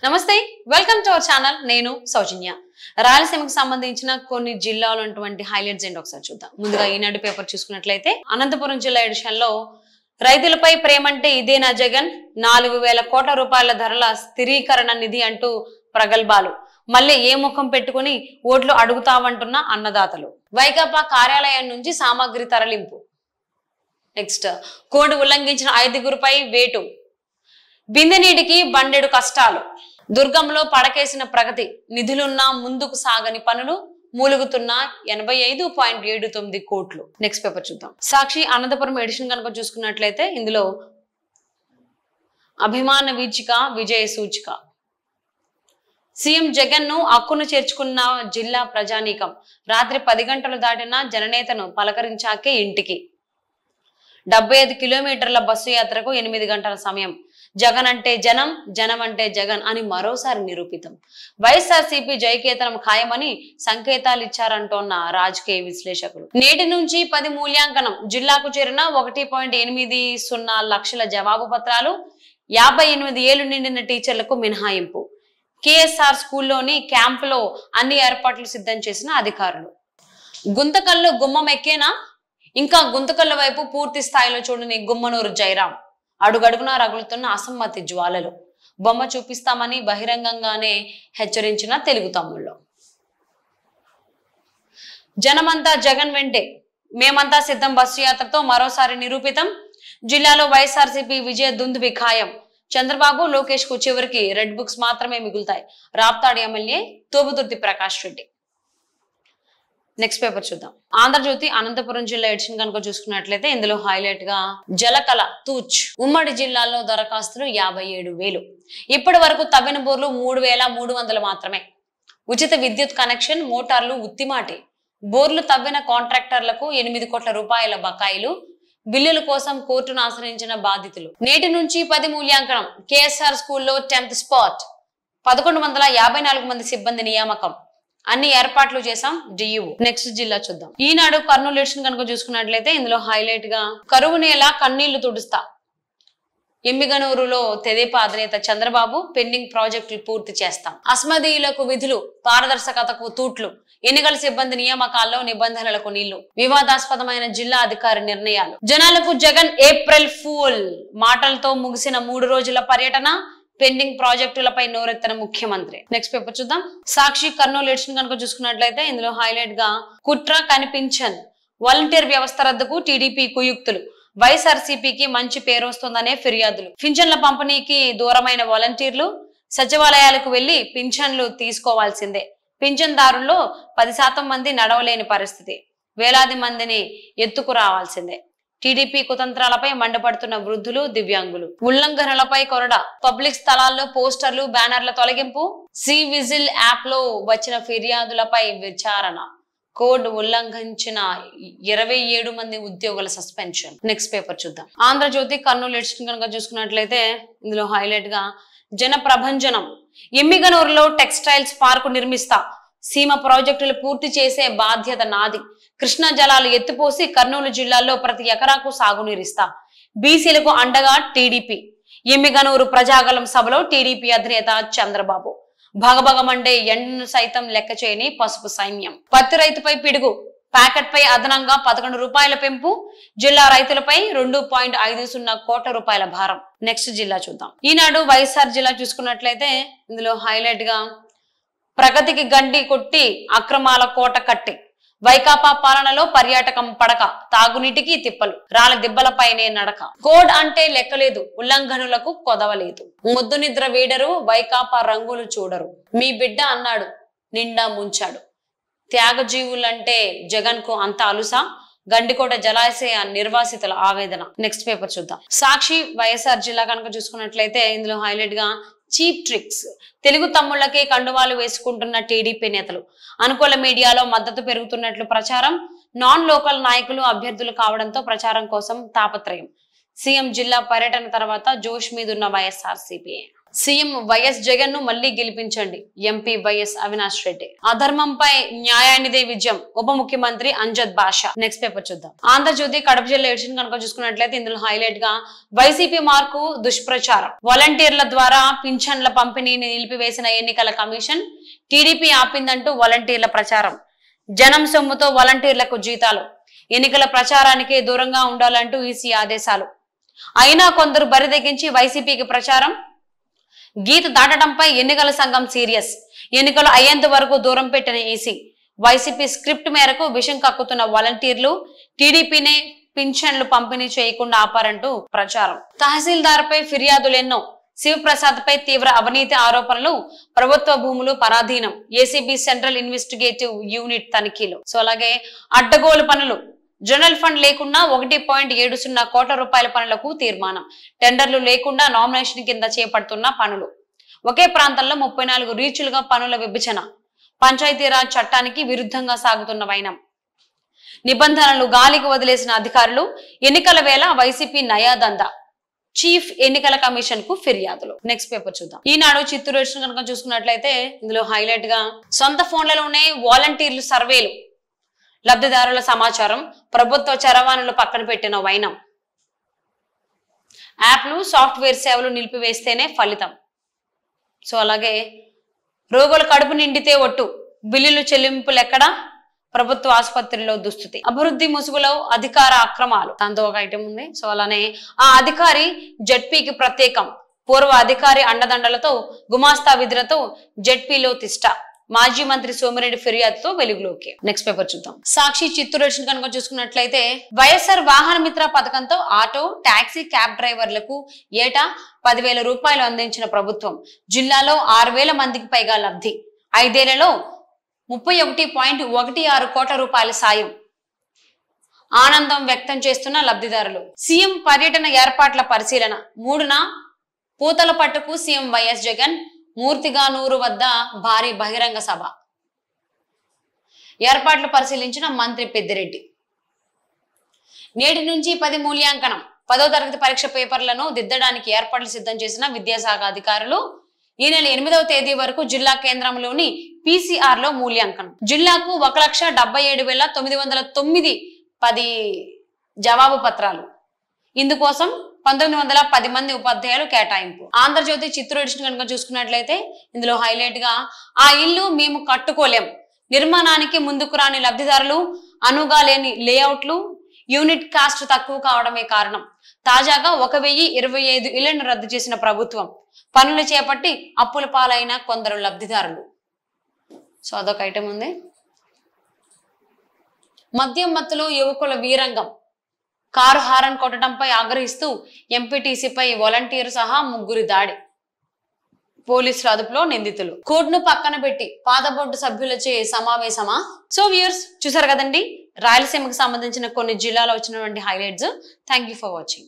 నమస్తే welcome to our channel నేను సౌజన్య రాయలసీమకు సంబంధించిన కొన్ని జిల్లాలో ఉన్నటువంటి హైలైట్స్ ఏంటో ఒకసారి చూద్దాం ముందుగా ఈనాడు పేపర్ చూసుకున్నట్లయితే అనంతపురం జిల్లా ఎడిషన్ లో రైతులపై ప్రేమంటే ఇదేనా జగన్ 4000 కోట్ల రూపాయల ధరల స్థిరీకరణ నిధి అంటూ ప్రగల్భాలు మళ్ళీ ఏ ముఖం పెట్టుకుని ఓట్లు అడుగుతావంటున్న అన్నదాతలు వైకాపా కార్యాలయం నుంచి సామాగ్రి తరలింపు నెక్స్ట్ కోడ్ ఉల్లంఘించిన 5గురిపై వేటు బిందెనీటికి బండెడు కష్టాలు దుర్గంలో పడకేసిన ప్రగతి నిధులున్నా ముందుకు సాగని పనులు మూలుగుతున్న 85.79 కోట్లు నెక్స్ట్ పేపర్ చూద్దాం సాక్షి అనంతపురం ఎడిషన్ కనుక చూసుకున్నట్లయితే ఇందులో అభిమాన వీచిక విజయ సూచిక సీఎం జగన్ ను హక్కును చేర్చుకున్న జిల్లా ప్రజానీకం రాత్రి 10 గంటలు దాటిన జననేతను పలకరించాకే ఇంటికి 75 కిలోమీటర్ల బస్సు యాత్రకు 8 గంటల సమయం జగన్ అంటే జనం జనం అంటే జగన్ అని మరోసారి నిరూపితం వైఎస్ఆర్సీపీ జయకేతనం ఖాయమని సంకేతాలు ఇచ్చారంటోన్న రాజకీయ విశ్లేషకులు నేటి నుంచి 10 మూల్యాంకనం జిల్లాకు చేరిన 1.80 లక్షల జవాబు పత్రాలు 58 ఏళ్లు నిండిన టీచర్లకు మినహాయింపు కేఎస్ఆర్ స్కూల్లోని క్యాంపులో అన్ని ఏర్పాట్లు సిద్ధం చేసిన అధికారులు గుంతకల్లు గుమ్మం ఎక్కేనా ఇంకా గుంతకల్ల వైపు పూర్తి స్థాయిలో చూడని గుమ్మనూరు జయరాం అడుగడుగునా రగులుతున్న అసమ్మతి జ్వాలలు బొమ్మ చూపిస్తామని బహిరంగంగానే హెచ్చరించిన తెలుగు తమ్ముళ్ళు జనమంతా జగన్ వెంటే మేమంతా సిద్ధం బస్సు యాత్రతో మరోసారి నిరూపితం జిల్లాలో వైఎస్ఆర్సీపీ విజయ దుందుబి ఖాయం చంద్రబాబు లోకేష్ కు చివరికి రెడ్ బుక్స్ మాత్రమే మిగులుతాయి Raptadu MLA Thopudurthi Prakash Reddy next paper చూద్దాం ఆంధ్రజ్యోతి అనంతపురం జిల్లా ఎడిషన్ కనుక చూసుకున్నట్లయితే ఇందులో హైలైట్ గా జలకళ తూచ్ ఉమ్మడి జిల్లాలో దరఖాస్తులు 57,000 ఇప్పటి వరకు తవ్విన బోర్లు 3,300 మాత్రమే ఉచిత విద్యుత్ కనెక్షన్ మోటార్లు ఉత్తిమాటి బోర్లు తవ్విన కాంట్రాక్టర్లకు 8 కోట్ల రూపాయల బకాయిలు బిల్లుల కోసం కోర్టును ఆశ్రయించిన బాధితులు నేటి నుంచి 10 మూల్యాంకనం కేఎస్ఆర్ స్కూల్లో 10th స్పాట్ 1154 మంది సిబ్బంది నియామకం అన్ని ఏర్పాట్లు చేశాం డియు నెక్స్ట్ జిల్లా చూద్దాం ఈనాడు కర్నూలు ఎడిషన్ కనుక చూసుకున్నట్లయితే ఇందులో హైలైట్ గా కరువు నేల కన్నీళ్లు తుడుస్తా ఎమ్మిగనూరులో తెదేపా అధినేత చంద్రబాబు పెండింగ్ ప్రాజెక్టులు పూర్తి చేస్తాం అస్మదీయులకు విధులు పారదర్శకతకు తూట్లు ఎన్నికల సిబ్బంది నియామకాల్లో నిబంధనలకు నీళ్లు వివాదాస్పదమైన జిల్లా అధికారి నిర్ణయాలు జనాలకు జగన్ ఏప్రిల్ ఫూల్ మాటలతో ముగిసిన 3 రోజుల పర్యటన పెండింగ్ ప్రాజెక్టులపై నోరెత్తన ముఖ్యమంత్రి నెక్స్ట్ పేపర్ చూద్దాం సాక్షి కర్నూలు ఎడిషన్ కనుక చూసుకున్నట్లయితే ఇందులో హైలైట్ గా కుట్ర కనిపించన్ వాలంటీర్ వ్యవస్థ రద్దుకు టీడీపీ కుయుక్తులు వైఎస్ఆర్సీపీకి మంచి పేరు వస్తుందనే ఫిర్యాదులు పింఛన్ల పంపిణీకి దూరమైన వాలంటీర్లు సచివాలయాలకు వెళ్లి పింఛన్లు తీసుకోవాల్సిందే పింఛన్దారుల్లో 10% మంది నడవలేని పరిస్థితి వేలాది మందిని ఎత్తుకు రావాల్సిందే టీడీపీ కుతంత్రాలపై మండపడుతున్న వృద్ధులు దివ్యాంగులు ఉల్లంఘనలపై కొరడ పబ్లిక్ స్థలాల్లో పోస్టర్లు బ్యానర్ల తొలగింపు సి విజిల్ యాప్ లో వచ్చిన ఫిర్యాదులపై విచారణ కోడ్ ఉల్లంఘించిన 27 మంది ఉద్యోగుల సస్పెన్షన్ నెక్స్ట్ పేపర్ చూద్దాం ఆంధ్రజ్యోతి కర్నూలు ఎడిషన్ కనుక చూసుకున్నట్లయితే ఇందులో హైలైట్ గా జన ప్రభంజనం ఎమ్మిగనూరులో టెక్స్టైల్స్ పార్కు నిర్మిస్తా సీమ ప్రాజెక్టులు పూర్తి చేసే బాధ్యత నాది కృష్ణా జలాలు ఎత్తిపోసి కర్నూలు జిల్లాలో ప్రతి ఎకరాకు సాగునీరిస్తా బీసీలకు అండగా టీడీపీ ఎమ్మిగనూరు ప్రజాగలం సభలో టీడీపీ అధినేత చంద్రబాబు భగభగమండే ఎండను సైతం లెక్క చేయని పసుపు సైన్యం పత్తి రైతుపై పిడుగు ప్యాకెట్ పై అదనంగా 11 రూపాయల పెంపు జిల్లా రైతులపై 2.50 కోట్ల రూపాయల భారం నెక్స్ట్ జిల్లా చూద్దాం ఈనాడు వైఎస్ఆర్ జిల్లా చూసుకున్నట్లయితే ఇందులో హైలైట్ గా ప్రగతికి గండి కొట్టి అక్రమాల కోట కట్టి వైకాపా పాలనలో పర్యాటకం పడక తాగునీటికి తిప్పలు రాళ్ళ దిబ్బలపైనే నడక కోడ్ అంటే లెక్కలేదు ఉల్లంఘనులకు కొదవలేదు ముద్దు నిద్ర వీడరు వైకాపా రంగులు చూడరు మీ బిడ్డ అన్నాడు నిండా ముంచాడు త్యాగజీవులంటే జగన్ కు అంత అలుసా గండికోట జలాశయ నిర్వాసితుల ఆవేదన నెక్స్ట్ పేపర్ చూద్దాం సాక్షి వైఎస్ఆర్ జిల్లా కనుక చూసుకున్నట్లయితే ఇందులో హైలైట్ గా చీప్ ట్రిక్స్ తెలుగు తమ్ముళ్లకే కండువాలు వేసుకుంటున్న టీడీపీ నేతలు అనుకూల మీడియాలో మద్దతు పెరుగుతున్నట్లు ప్రచారం నాన్ లోకల్ నాయకులు అభ్యర్థులు కావడంతో ప్రచారం కోసం తాపత్రయం సీఎం జిల్లా పర్యటన తర్వాత జోష్ మీదున్న వైఎస్ఆర్సీపీ సీఎం వైఎస్ జగన్ ను మళ్లీ గెలిపించండి, ఎంపీ వైఎస్ అవినాష్ రెడ్డి. అధర్మంపై న్యాయానిదే విజయం, ఉప ముఖ్యమంత్రి అంజద్ బాషా. నెక్స్ట్ పేపర్ చూద్దాం. ఆంధ్రజ్యోతి కడప జిల్లా ఎడిషన్ కనుక చూసుకున్నట్లయితే ఇందులో హైలైట్ గా వైసీపీ మార్కు దుష్ప్రచారం, వాలంటీర్ల ద్వారా పింఛన్ల పంపిణీని నిలిపివేసిన ఎన్నికల కమిషన్, టీడీపీ ఆపిందంటూ వాలంటీర్ల ప్రచారం, జనం సొమ్ముతో వాలంటీర్లకు జీతాలు, ఎన్నికల ప్రచారానికి దూరంగా ఉండాలంటూ ఈసీ ఆదేశాలు. అయినా కొందరు బరిదెగించి వైసీపీకి ప్రచారం, గీత దాటడంపై ఎన్నికల సంఘం సీరియస్, ఎన్నికలు అయ్యేంత వరకు దూరం పెట్టిన ఈసీ, వైసీపీ స్క్రిప్ట్ మేరకు విషం కక్కుతున్న వాలంటీర్లు టీడీపీనే పింఛన్లు పంపిణీ చేయకుండా ఆపారంటూ ప్రచారం. తహసీల్దార్ పై ఫిర్యాదులెన్నో, శివప్రసాద్ పై తీవ్ర అవినీతి ఆరోపణలు, ప్రభుత్వ భూములు పరాధీనం, ఏసీబీ సెంట్రల్ ఇన్వెస్టిగేటివ్ యూనిట్ తనిఖీలు. సో అలాగే అడ్డగోలు పనులు, జనరల్ ఫండ్ లేకుండా 1.70 కోట్ల రూపాయల పనులకు తీర్మానం, టెండర్లు లేకుండా నామినేషన్ కింద చేపడుతున్న పనులు, ఒకే ప్రాంతంలో 34 రీచులుగా పనుల విభజన, పంచాయతీరాజ్ చట్టానికి విరుద్ధంగా సాగుతున్న వైనం, నిబంధనలు గాలికి వదిలేసిన అధికారులు, ఎన్నికల వేళ వైసీపీ నయాదందా, చీఫ్ ఎన్నికల కమిషన్ కు ఫిర్యాదులు. నెక్స్ట్ పేపర్ చూద్దాం. ఈనాడు చిత్తూరు ఎడిషన్ కనుక చూసుకున్నట్లయితే ఇందులో హైలైట్ గా సొంత ఫోన్లలోనే వాలంటీర్లు సర్వేలు, లబ్ధిదారుల సమాచారం, ప్రభుత్వ చరవాణులు పక్కన పెట్టిన వైనం, యాప్లు సాఫ్ట్వేర్ సేవలు నిలిపివేస్తేనే ఫలితం. సో అలాగే రోగుల కడుపు నిండితే ఒట్టు, బిల్లులు చెల్లింపులెక్కడా, ప్రభుత్వ ఆసుపత్రిలో దుస్థితి, అభివృద్ధి ముసుగులో అధికార అక్రమాలు, దాంతో ఒక ఐటమ్ ఉంది. సో అలానే ఆ అధికారి జెడ్పీకి ప్రత్యేకం, పూర్వ అధికారి అండదండలతో గుమాస్తా విధులతో జెడ్పీలో తిష్ట, మాజీ మంత్రి సోమిరెడ్డి ఫిర్యాదుతో వెలుగులోకి. నెక్స్ట్ పేపర్ చూద్దాం. సాక్షి చిత్తూరు ఎడిషన్ కనుక చూసుకున్నట్లయితే వైఎస్ఆర్ వాహన మిత్ర పథకంతో ఆటో, టాక్సీ, క్యాబ్ డ్రైవర్లకు ఏటా 10,000 రూపాయలు అందించిన ప్రభుత్వం, జిల్లాలో 6,000 మందికి పైగా లబ్ధి, 5 ఏళ్లలో 31.16 కోట్ల రూపాయల సాయం, ఆనందం వ్యక్తం చేస్తున్న లబ్ధిదారులు. సీఎం పర్యటన ఏర్పాట్ల పరిశీలన, 3న పూతలపట్టుకు సీఎం వైఎస్ జగన్, మూర్తిగానూరు వద్ద భారీ బహిరంగ సభ, ఏర్పాట్లు పరిశీలించిన మంత్రి పెద్దిరెడ్డి. నేటి నుంచి 10 మూల్యాంకనం, 10వ తరగతి పరీక్ష పేపర్లను దిద్దడానికి ఏర్పాట్లు సిద్ధం చేసిన విద్యాశాఖ అధికారులు. ఈ నెల 8వ తేదీ వరకు జిల్లా కేంద్రంలోని PCR లో మూల్యాంకనం. జిల్లాకు 1,77,909 10 జవాబు పత్రాలు. ఇందుకోసం 1910 మంది ఉపాధ్యాయులు కేటాయింపు. ఆంధ్రజ్యోతి చిత్తూరు ఎడిషన్ కనుక చూసుకున్నట్లయితే ఇందులో హైలైట్ గా ఆ ఇల్లు మేము కట్టుకోలేం, నిర్మాణానికి ముందుకు రాని లబ్ధిదారులు, అనువుగా లేని లేఅవుట్లు, యూనిట్ కాస్ట్ తక్కువ కావడమే కారణం. తాజాగా 1,025 ఇళ్లను రద్దు చేసిన ప్రభుత్వం, పనులు చేపట్టి అప్పుల పాలైన కొందరు లబ్ధిదారులు. సో అదొక ఐటమ్ ఉంది. మద్యం మత్తులో యువకుల వీరంగం, కారు హారన్ కొట్టడంపై ఆగ్రహిస్తూ ఎంపీటీసీపై వాలంటీర్ సహా 3 దాడి, పోలీసుల అదుపులో నిందితులు. కోడ్ను పక్కన పెట్టి పాత బోర్డు సభ్యులచే సమావేశమా? సో వ్యూయర్స్ చూసారు కదండి, రాయలసీమకు సంబంధించిన కొన్ని జిల్లాలో వచ్చినటువంటి highlights. Thank you for watching.